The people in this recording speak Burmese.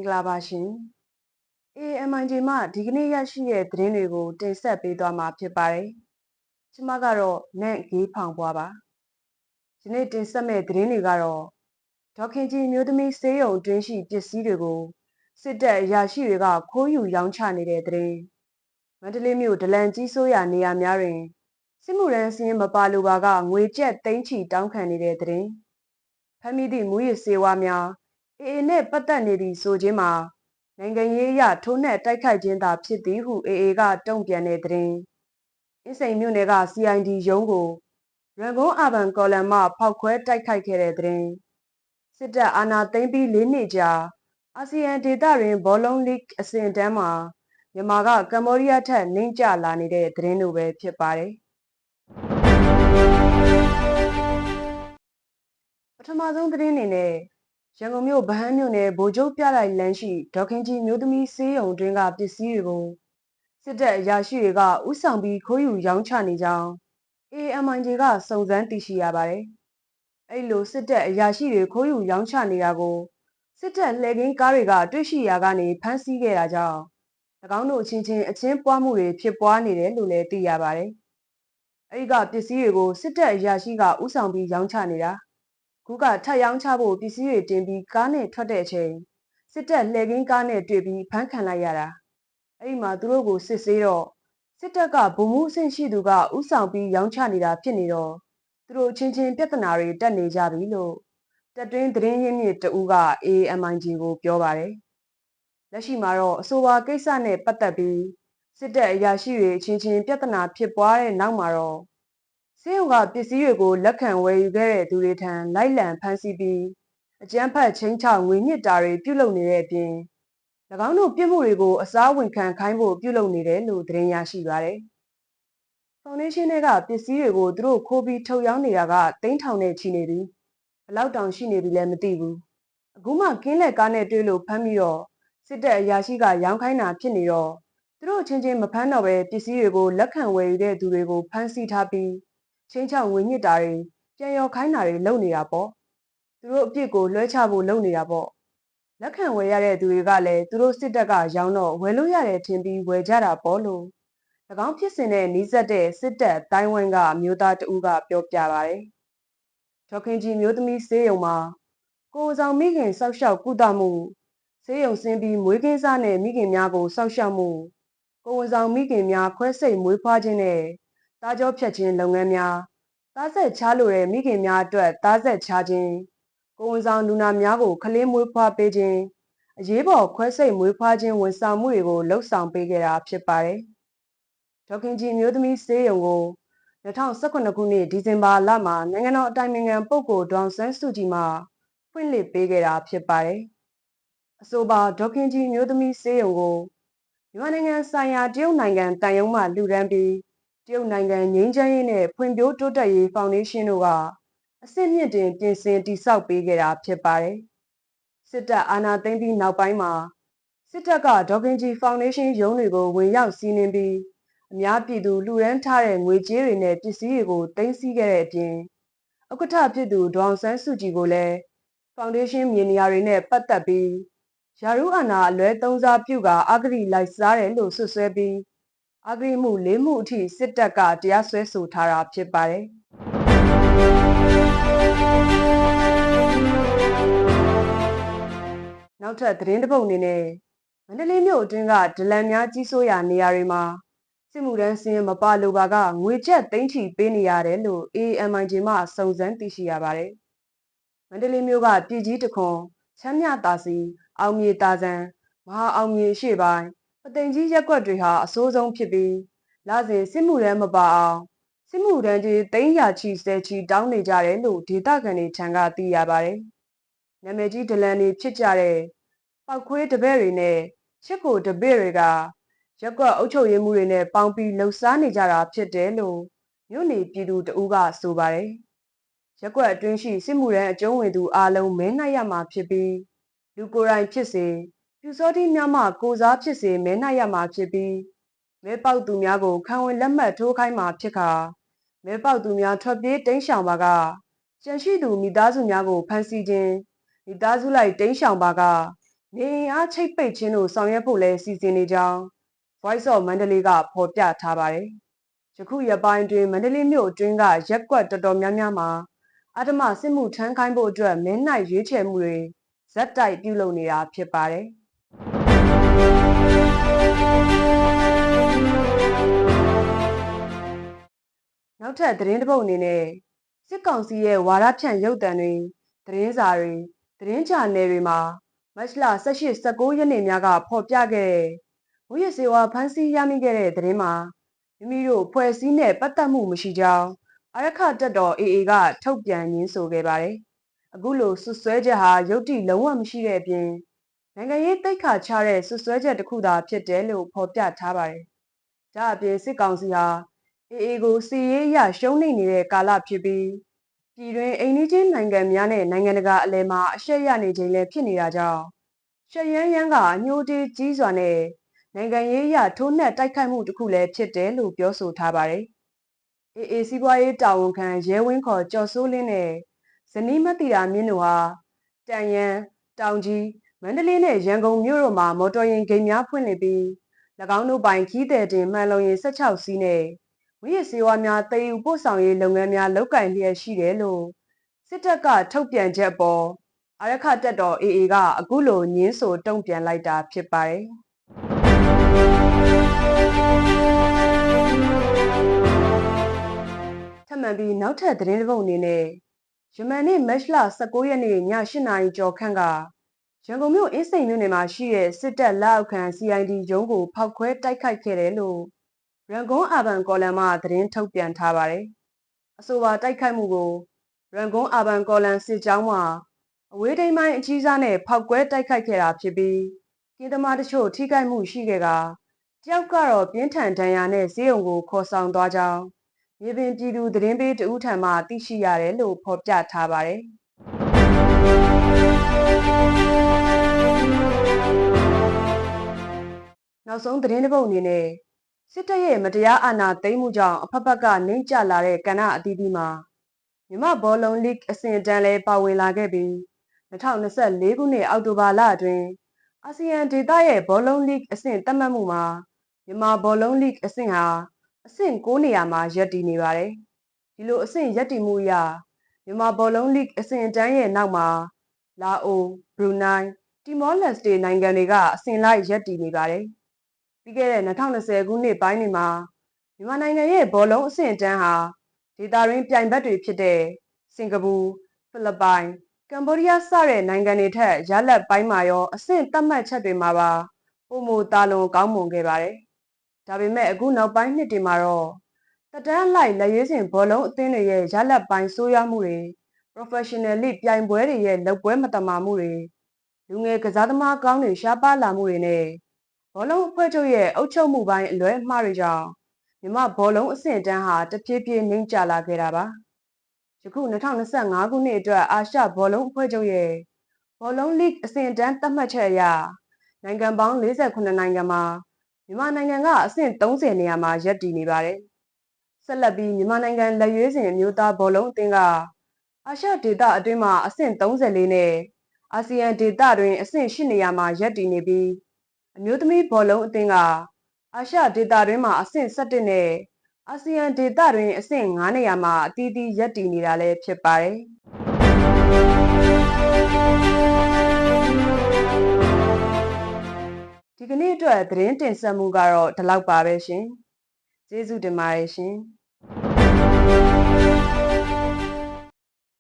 င်္ဂလာပါရှင်။ AMIJ မှဒီကနေ့ရရှိတဲ့သတင်းတွေကိုတင်ဆက်ပေးသွားမှာဖြစ်ပါတယ်။ကျွန်မကတော့နန့်ဂေးဖောင်ပွားပါ။ဒီနေ့တင်ဆက်မဲ့သတင်းတွေကတော့ဒေါခင်ကြီးမျိုးသမီးဆေးရုံတွင်းရှိပစ္စည်းတွေကိုစစ်တပ်အရာရှိတွေကခိုးယူရောင်းချနေတဲ့သတင်း။မန္တလေးမြို့ဒလန်ကြီးစိုးရာနေရာများတွင်စစ်မှုရန်စင်းမပါလိုပါကငွေကျပ်သိန်းချီတောင်းခံနေတဲ့သတင်း။ဖမ်းမိသည့်မူရစ်ဆေးဝါးများAA နဲ့ပတ်သက်နေသည်ဆိုခြင်းမှာနိုင်ငံရေးအရထိုးနှက်တိုက်ခိုက်ခြင်းသာဖြစ်သည်ဟု AA ကတုံ့ပြန်တဲ့သတင်း။အင်းစိန်မြို့နယ်က CID ရုံးကိုရန်ကုန်အာဘန်ကော်လမ်မှဖောက်ခွဲတိုက်ခိုက်ခဲ့တဲ့သတင်း။စစ်တပ်အာဏာသိမ်းပြီး၄နှစ်ကြာအာဆီယံဒေသတွင်ဘောလုံးလိဂ်အဆင့်အတန်းမှာမြန်မာကကမ္ဘောဒီးယားထက်နှိမ့်ကျလာနေတဲ့သတင်းတို့ပဲဖြစ်ပါတယ်။ပထမဆုံးသတင်းအနေနဲ့ရန်ကုန်မြို့ဗဟန်းမြို့နယ်ဗိုလ်ချုပ်ပြလိုက်လမ်းရှိဒေါခင်ကြီးမျိုးသမီးဆေးရုံတွင်ကပစ္စည်းတွေကိုစစ်တပ်အရာရှိတွေကဥဆောင်ပြီးခိုးယူရောင်းချနေကြောင်း AMIJ ကစုံစမ်းသိရှိရပါတယ်။အဲ့လိုစစ်တပ်အရာရှိတွေခိုးယူရောင်းချနေတာကိုစစ်တပ်လှည့်ကင်းကားတွေကတွေ့ရှိရာကနေဖမ်းဆီးခဲ့တာကြောင့်၎င်းတို့အချင်းချင်းအချင်းပွားမှုတွေဖြစ်ပွားနေတယ်လို့လည်းသိရပါတယ်။အဲ့ဒီကပစ္စည်းတွေကိုစစ်တပ်အရာရှိကဥဆောင်ပြီးရောင်းချနေတာခုကထပ်ရောင်းချဖို့ပစ္စည်းတွေတင်ပြီးကားနဲ့ထွက်တဲ့အချိန်စစ်တပ်လှည့်ကင်းကားနဲ့တွေ့ပြီးဖမ်းခံလိုက်ရတာအဲ့ဒီမှာသူတို့ကိုစစ်ဆေးတော့စစ်တပ်ကဗိုလ်မှူးအဆင့်ရှိသူကဥဆောင်ပြီးရောင်းချနေတာဖြစ်နေတော့သူတို့ချင်းချင်းပြဿနာတွေတက်နေကြပြီလို့တက်တွင်းသတင်းရင်းမြစ်တဦးက AMIJ ကိုပြောပါတယ်လက်ရှိမှာတော့အဆိုပါကိစ္စနဲ့ပတ်သက်ပြီးစစ်တပ်အရာရှိတွေချင်းချင်းပြဿနာဖြစ်ပွားတဲ့နောက်မှာတော့ဆေးရုံကပစ္စည်းတွေကိုလက်ခံဝယ်ယူခဲ့တဲ့သူတွေထံလိုက်လံဖမ်းဆီးပြီးအကြမ်းဖက်ချင်းချောက်ငွေညစ်တာတွေပြုလုပ်နေတဲ့အပြင်၎င်းတို့ပြစ်မှုတွေကိုအစားဝန်ခံခိုင်းဖို့ပြုလုပ်နေတယ်လို့သတင်းရရှိပါတယ်။ဖောင်ဒေးရှင်းတွေကပစ္စည်းတွေကိုသူတို့ခိုးပြီးထုတ်ရောင်းနေတာကသိန်းထောင်နဲ့ချီနေပြီ။ဘလောက်တောင်ရှိနေပြီလဲမသိဘူး။အခုမှကင်းလက်ကားနဲ့တွေ့လို့ဖမ်းပြီးတော့စစ်တပ်အရာရှိကရောင်းခိုင်းတာဖြစ်နေတော့သူတို့ချင်းချင်းမဖမ်းတော့ပဲပစ္စည်းတွေကိုလက်ခံဝယ်ယူတဲ့သူတွေကိုဖမ်းဆီးထားပြီးချင်းချောက်ငွေညစ်တာတွေပြန်ရောခိုင်းတာတွေလုပ်နေတာပေါ့သူတို့အပြစ်ကိုလွှဲချဖို့လုပ်နေတာပေါ့လက်ခံဝယ်ရတဲ့သူတွေကလည်းသူတို့စစ်တပ်ကရောင်းတော့ဝယ်လို့ရတယ်ထင်ပြီးဝယ်ကြတာပေါ့လို့၎င်းဖြစ်စဉ်နဲ့နှီးစပ်တဲ့စစ်တပ်တိုင်းဝိုင်းကအမျိုးသားတဦးကပြောပြပါတယ်ဒေါခင်ကြီးမျိုးသမီးဆေးရုံမှာကိုယ်ဆောင်မိခင်စောက်ရှောက်ကုသမှုဆေးရုံဆင်းပြီးမွေးကင်းစားနဲ့မိခင်များကိုစောက်ရှောက်မှုကိုယ်ဆောင်မိခင်များခွဲစိတ်မွေးဖွားခြင်းနဲ့သားကြောဖြတ်ခြင်းလုပ်ငန်းများသားဆက်ချားလိုတဲ့မိခင်များအတွက်သားဆက်ချားခြင်းကိုဝန်ဆောင်လူနာများကိုခလေးမွေးဖွားပေးခြင်းအရေးပေါ်ခွဲစိတ်မွေးဖွားခြင်းဝန်ဆောင်မှုတွေကိုလှုပ်ဆောင်ပေးခဲ့တာဖြစ်ပါတယ်။ဒေါခင်ကြီးမျိုးသမီးဆေးရုံကို2019ခုနှစ်ဒီဇင်ဘာလမှာနိုင်ငံတော်အတိုင်ပင်ခံပုဂ္ဂိုလ်ဒေါအောင်ဆန်းစုကြည်မှဖွင့်လှစ်ပေးခဲ့တာဖြစ်ပါတယ်။အဆိုပါဒေါခင်ကြီးမျိုးသမီးဆေးရုံကိုမြန်မာနိုင်ငံဆိုင်ရာတရုတ်နိုင်ငံတန်ယုံမှလှူဒန်းပြီးတရုတ်နိုင်ငံငြိမ်းချမ်းရေးနဲ့ဖွံ့ဖြိုးတိုးတက်ရေးဖောင်ဒေးရှင်းတို့ကအဆင့်မြင့်တင်ပြင်ဆင်တည်ဆောက်ပေးခဲ့တာဖြစ်ပါတယ်။စစ်တပ်အာဏာသိမ်းပြီးနောက်ပိုင်းမှာစစ်တပ်ကဒေါခင်ကြီးဖောင်ဒေးရှင်းရုံးတွေကိုဝင်ရောက်စီးနင်းပြီးအများပြည်သူလှူဒန်းထားတဲ့ငွေကြေးတွေနဲ့ပစ္စည်းတွေကိုသိမ်းဆည်းခဲ့တဲ့အပြင်ဥက္ကဋ္ဌဖြစ်သူဒေါအောင်ဆန်းစုကြည်ကိုလည်းဖောင်ဒေးရှင်းမြေနေရာတွေနဲ့ပတ်သက်ပြီးယာရုအာဏာအလွဲသုံးစားပြုကာအဂတိလိုက်စားတယ်လို့ဆွဆွဲပြီးအဂတိမှု၄မှုအထိစစ်တပ်ကတရားစွဲဆိုထားတာဖြစ်ပါတယ်။နောက်ထပ်သတင်းတစ်ပုဒ်အနေနဲ့မန္တလေးမြို့အတွင်းကဒလန်များကြီးစိုးရာနေရာတွေမှာစစ်မှုထမ်းစင်းမပါလိုပါကငွေကျပ်သိန်းချီပေးနေရတယ်လို့ AMIJ မှစုံစမ်းသိရှိရပါတယ်။မန္တလေးမြို့ကပြည်ကြီးတခွန်ချမ်းမြသာစီအောင်မြေတာဆန်မဟာအောင်မြေရှေ့ပိုင်းပသိမ်ကြီးရက်ကွက်တွေဟာအဆိုးဆုံးဖြစ်ပြီးလစဉ်စစ်မှုထမ်းမပါအောင်စစ်မှုထမ်းကြီးသိန်းရာချီဆယ်ချီတောင်းနေကြတယ်လို့ဒေသခံတွေထံကသိရပါတယ်။နာမည်ကြီးဒလန်တွေဖြစ်ကြတဲ့ပောက်ခွေးတပည့်တွေနဲ့ချစ်ကိုတပည့်တွေကရက်ကွက်အုပ်ချုပ်ရေးမှုတွေနဲ့ပေါင်းပြီးလှုပ်ရှားနေကြတာဖြစ်တယ်လို့မြို့နေပြည်သူတဦးကဆိုပါတယ်။ရက်ကွက်အတွင်းရှိစစ်မှုထမ်းအကျုံးဝင်သူအားလုံးမဲနှိုက်ရမှာဖြစ်ပြီးလူကိုယ်တိုင်ဖြစ်စေပြူစောတိများမှကိုစားဖြစ်စေမဲနှိုက်ရမှာဖြစ်ပြီးမဲပေါက်သူများကိုခံဝင်လက်မှတ်ထိုးခိုင်းမှာဖြစ်ခါမဲပေါက်သူများထွက်ပြေးတိမ်းရှောင်ပါကကြံရှိသူမိသားစုများကိုဖမ်းဆီးခြင်းမိသားစုလိုက်တိမ်းရှောင်ပါက နေအိမ်အားချိတ်ပိတ်ခြင်းတို့ဆောင်ရွက်ဖို့လည်းစီစဉ်နေကြောင်း Voice of Mandalay ကဖော်ပြထားပါတယ်။ယခုရက်ပိုင်းတွင်မန္တလေးမြို့အတွင်းကရက်ကွက်တော်တော်များများမှာအဓမ္မစစ်မှုထမ်းခိုင်းဖို့အတွက်မင်းနိုင်ရွေးချယ်မှုတွေဇက်တိုက်ပြုလုပ်နေတာဖြစ်ပါတယ်။နောက်ထပ်သတင်းတစ်ပုဒ်အနေနဲ့စစ်ကောင်စီရဲ့ဝါဒဖြန့်ရုပ်သံတွေသတင်းစာတွေသတင်းချာနယ်တွေမှာမတ်လ18-19 ရက်နေ့များကဖော်ပြခဲ့တဲ့မူရစေဝါဖမ်းဆီးရမိခဲ့တဲ့သတင်းမှာမိမိတို့ဖွဲ့စည်းနဲ့ပတ်သက်မှုမရှိကြောင်းအာရခတပ်တော် AA ကထုတ်ပြန်ညင်းဆိုခဲ့ပါတယ်။အခုလိုဆွဆွဲချက်ဟာယုတ်တိလုံးဝမရှိတဲ့အပြင်နိုင်ငံရေးတိတ်ခါချတဲ့ဆွဆွဲချက်တစ်ခုသာဖြစ်တယ်လို့ဖော်ပြထားပါတယ်။ဒါအပြင်စစ်ကောင်စီဟာ AA ကိုစီရေးအရရှုံးနိမ့်နေတဲ့ကာလဖြစ်ပြီးပြည်တွင်းအိမ်နီးချင်းနိုင်ငံများနဲ့နိုင်ငံတကာအလဲမှာအရှက်ရနေခြင်းလည်းဖြစ်နေတာကြောင့်ရှက်ရမ်းရမ်းကအညှိုးတေးကြီးစွာနဲ့နိုင်ငံရေးအရထိုးနှက်တိုက်ခိုက်မှုတစ်ခုလည်းဖြစ်တယ်လို့ပြောဆိုထားပါတယ်။ AA စီးပွားရေးတာဝန်ခံရဲဝင်းခေါ်ကျော်စိုးလင်းနဲ့ဇနီးမတီတာမြင့်တို့ဟာတန်ရန်တောင်ကြီးမန္တလေးနဲ့ရန်ကုန်မြို့တို့မှာမော်တော်ယာဉ်ဂိတ်များဖွင့်လှစ်ပြီး၎င်းတို့ပိုင်ခီးသည်တင်မှန်လုံရင်16စီးနဲ့ဝိရစေဝါများတည်ယူပို့ဆောင်ရေးလုပ်ငန်းများလုပ်ကိုင်လျက်ရှိတယ်လို့စစ်တပ်ကထုတ်ပြန်ချက်ပေါ်အာရခတပ်တော် AA ကအခုလိုညင်းဆိုတုံ့ပြန်လိုက်တာဖြစ်ပါတယ်။ထပ်မံပြီးနောက်ထပ်သတင်းတစ်ပုဒ်အနေနဲ့ယမန်နေ့မတ်လ19ရက်နေ့ည8နာရီကျော်ခန့်ကရန်ကုန်မြို့အင်းစိန်မြို့နယ်မှာရှိတဲ့စစ်တပ်လက်အောက်ခံ CID ရုံးကိုဖောက်ခွဲတိုက်ခိုက်ခဲ့တယ်လို့ရန်ကုန်အာဘန်ကော်လန်မှသတင်းထုတ်ပြန်ထားပါတယ်။အဆိုပါတိုက်ခိုက်မှုကိုရန်ကုန်အာဘန်ကော်လန်စစ်ကြောင်းမှအဝေးထိန်းပိုင်းအကြီးစားနဲ့ဖောက်ခွဲတိုက်ခိုက်ခဲ့တာဖြစ်ပြီးကင်းသမားတချို့ထိခိုက်မှုရှိခဲ့ကတယောက်ကတော့ပြင်းထန်ဒဏ်ရာနဲ့ဆေးရုံကိုခေါ်ဆောင်သွားကြောင်းမြေပြင်ပြည်သူသတင်းပေးတဦးထံမှသိရှိရတယ်လို့ဖော်ပြထားပါတယ်။နောက်ဆုံးသတင်းတစ်ပုဒ်အနေနဲ့စစ်တပ်ရဲ့မတရားအာဏာသိမ်းမှုကြောင့်အဖက်ဖက်ကနှိမ့်ကျလာတဲ့ကဏ္ဍအသီးသီးမှာမြန်မာဘောလုံးလိဂ်အဆင့်အတန်းလဲပါဝင်လာခဲ့ပြီး2024ခုနှစ်အောက်တိုဘာလအတွင်းအာဆီယံဒေသရဲ့ဘောလုံးလိဂ်အဆင့်သတ်မှတ်မှုမှာမြန်မာဘောလုံးလိဂ်အဆင့်ဟာအဆင့်9နေရာမှာရပ်တည်နေပါတယ်။ဒီလိုအဆင့်ရပ်တည်မှုအရမြန်မာဘောလုံးလိဂ်အဆင့်အတန်းရဲ့နောက်မှာလာအို၊ဘရူနိုင်း၊တီမောလက်စတေနိုင်ငံတွေကအဆင့်လိုက်ရပ်တည်နေပါတယ်။ပြီးခဲ့တဲ့2020ခုနှစ်ပိုင်းတွေမှာမြန်မာနိုင်ငံရဲ့ဘောလုံးအဆင့်အတန်းဟာဒေသတွင်းပြိုင်ဘက်တွေဖြစ်တဲ့စင်ကာပူ၊ဖိလစ်ပိုင်၊ကမ္ဘောဒီးယားစတဲ့နိုင်ငံတွေထက်ရလဒ်ပိုင်းမှာရောအဆင့်သတ်မှတ်ချက်တွေမှာပါပုံမသာလွန်ကောင်းမွန်ခဲ့ပါတယ်။ဒါပေမဲ့အခုနောက်ပိုင်းနှစ်တွေမှာတော့တက်တန်းလိုက်လက်ရွေးစင်ဘောလုံးအသင်းတွေရဲ့ရလဒ်ပိုင်းဆိုးရွားမှုတွေ Professional League ပြိုင်ပွဲတွေရဲ့လုပ်ပွဲမတမာမှုတွေလူငယ်ကစားသမားကောင်းတွေရှားပါးလာမှုတွေနဲ့ဘောလုံးအဖွဲ့ချုပ်ရဲ့အုပ်ချုပ်မှုပိုင်းအလွဲအမှားတွေကြောင့်မြန်မာဘောလုံးအဆင့်အတန်းဟာတဖြည်းဖြည်းနှိမ့်ကျလာခဲ့တာပါ။ယခု2025ခုနှစ်အတွက်အာရှဘောလုံးအဖွဲ့ချုပ်ရဲ့ဘောလုံးလိဂ်အဆင့်အတန်းသတ်မှတ်ချက်အရနိုင်ငံပေါင်း48နိုင်ငံမှာမြန်မာနိုင်ငံကအဆင့်30နေရာမှာရပ်တည်နေပါတယ်။ဆက်လက်ပြီးမြန်မာနိုင်ငံလက်ရွေးစင်အမျိုးသားဘောလုံးအသင်းကအာရှဒေသအတွင်းမှာအဆင့်34နဲ့အာဆီယံဒေသတွင်အဆင့်8နေရာမှာရပ်တည်နေပြီးအမျိုးသမီးဘောလုံးအသင်းကအာရှဒေသတွင်းမှာအဆင့်17နဲ့အာဆီယံဒေသတွင်အဆင့်9နေရာမှာအသီးသီးရပ်တည်နေတာလည်းဖြစ်ပါတယ်။ဒီကနေ့အတွက်သတင်းတင်ဆက်မှုကတော့ဒီလောက်ပါပဲရှင်။ကျေးဇူးတင်ပါတယ်ရှင်။